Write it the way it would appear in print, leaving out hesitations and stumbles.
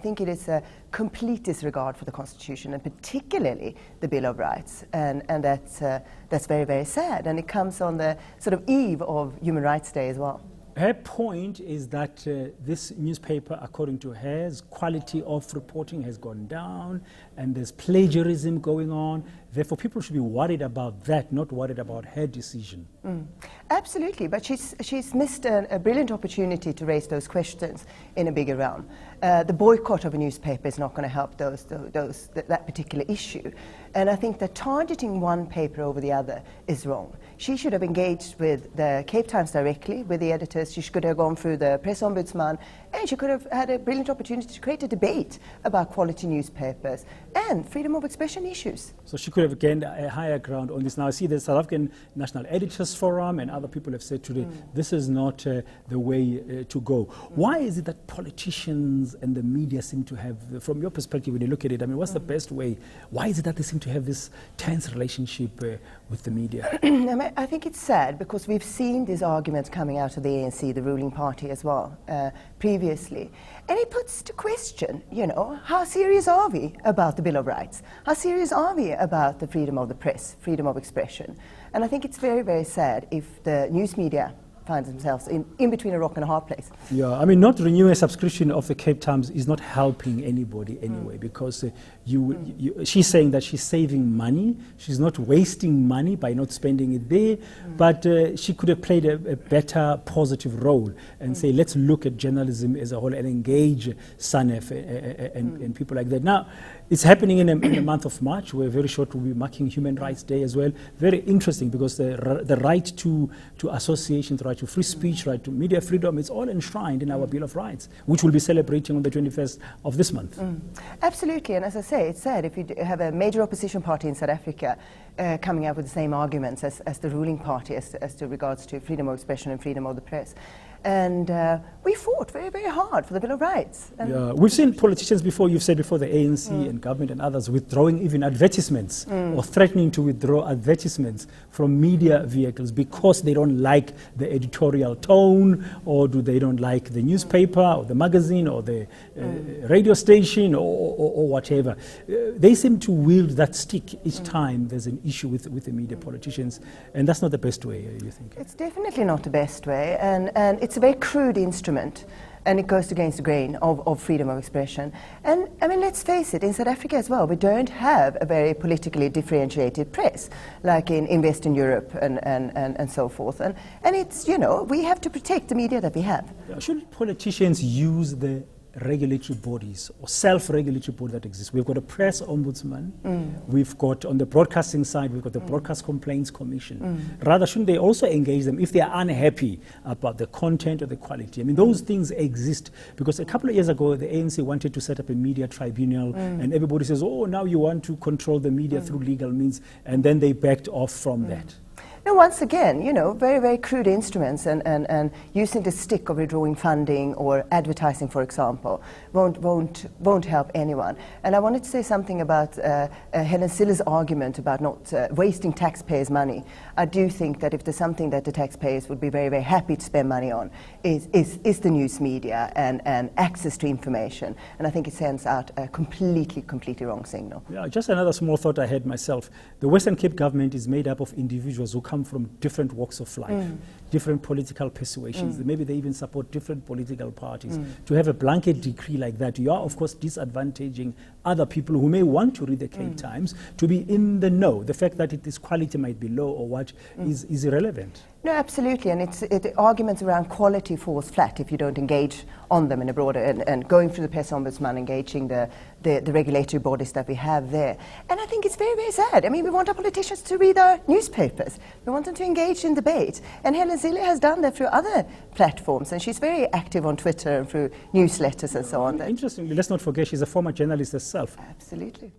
think it is a complete disregard for the Constitution, and particularly the Bill of Rights, and that's very, very sad, and it comes on the sort of eve of Human Rights Day as well. Her point is that this newspaper, according to her, quality of reporting has gone down and there's plagiarism going on. Therefore, people should be worried about that, not worried about her decision. Absolutely, but she's missed a brilliant opportunity to raise those questions in a bigger realm. The boycott of a newspaper is not going to help that particular issue. And I think that targeting one paper over the other is wrong. She should have engaged with the Cape Times directly, with the editors. She could have gone through the press ombudsman, and she could have had a brilliant opportunity to create a debate about quality newspapers and freedom of expression issues. So she could have gained a higher ground on this. Now I see the South African National Editors Forum and other people have said today, this is not the way to go. Why is it that politicians and the media seem to have, from your perspective when you look at it, I mean, what's the best way? Why is it that they seem to have this tense relationship with the media? I think it's sad because we've seen these arguments coming out of the ANC, the ruling party as well, previously. And it puts to question, you know, how serious are we about the Bill of Rights? How serious are we about the freedom of the press, freedom of expression? And I think it's very, very sad if the news media find themselves in between a rock and a hard place. Yeah, I mean, not renewing a subscription of the Cape Times is not helping anybody anyway, because she's saying that she's saving money, she's not wasting money by not spending it there, but she could have played a better positive role and say, let's look at journalism as a whole and engage SANEF and people like that. Now, it's happening in the month of March, where very short we'll be marking Human Rights Day as well. Very interesting, because the right to association, the right to free speech, right to media freedom, it's all enshrined in our Bill of Rights, which we'll be celebrating on the 21st of this month. Absolutely, and as I say, it's sad if you have a major opposition party in South Africa coming out with the same arguments as the ruling party as to regards to freedom of expression and freedom of the press. And we fought very, very hard for the Bill of Rights. Yeah, we've seen politicians before, you've said before, the ANC and government and others withdrawing even advertisements or threatening to withdraw advertisements from media vehicles because they don't like the editorial tone, or they don't like the newspaper or the magazine or the radio station or whatever. They seem to wield that stick each time there's an issue with the media politicians, and that's not the best way, you think? It's definitely not the best way, and it's a very crude instrument, and it goes against the grain of freedom of expression. And I mean, let's face it, in South Africa as well, we don't have a very politically differentiated press like in Western Europe and so forth. And it's, you know, we have to protect the media that we have. Yeah, should politicians use the regulatory bodies or self-regulatory body that exists? We've got a press ombudsman, we've got on the broadcasting side, we've got the Broadcast Complaints Commission. Rather, shouldn't they also engage them if they are unhappy about the content or the quality? I mean, those things exist, because a couple of years ago the ANC wanted to set up a media tribunal, and everybody says, oh, now you want to control the media through legal means, and then they backed off from that. Now, once again, you know, very, very crude instruments, and using the stick of withdrawing funding or advertising, for example, won't help anyone. And I wanted to say something about Helen Zille's argument about not wasting taxpayers' money. I do think that if there's something that the taxpayers would be very, very happy to spend money on, is the news media and access to information. And I think it sends out a completely wrong signal. Yeah, just another small thought I had myself. The Western Cape government is made up of individuals who come from different walks of life, different political persuasions. Maybe they even support different political parties. To have a blanket decree like that, you are, of course, disadvantaging other people who may want to read the Cape Times to be in the know. The fact that its quality might be low or what is irrelevant. No, absolutely, and the arguments around quality falls flat if you don't engage on them in a broader, and going through the press ombudsman, engaging the regulatory bodies that we have there. And I think it's very, very sad. I mean, we want our politicians to read our newspapers. We want them to engage in debate. And Helen Zille has done that through other platforms, and she's very active on Twitter and through newsletters and so on. Interestingly, let's not forget, she's a former journalist herself. Absolutely.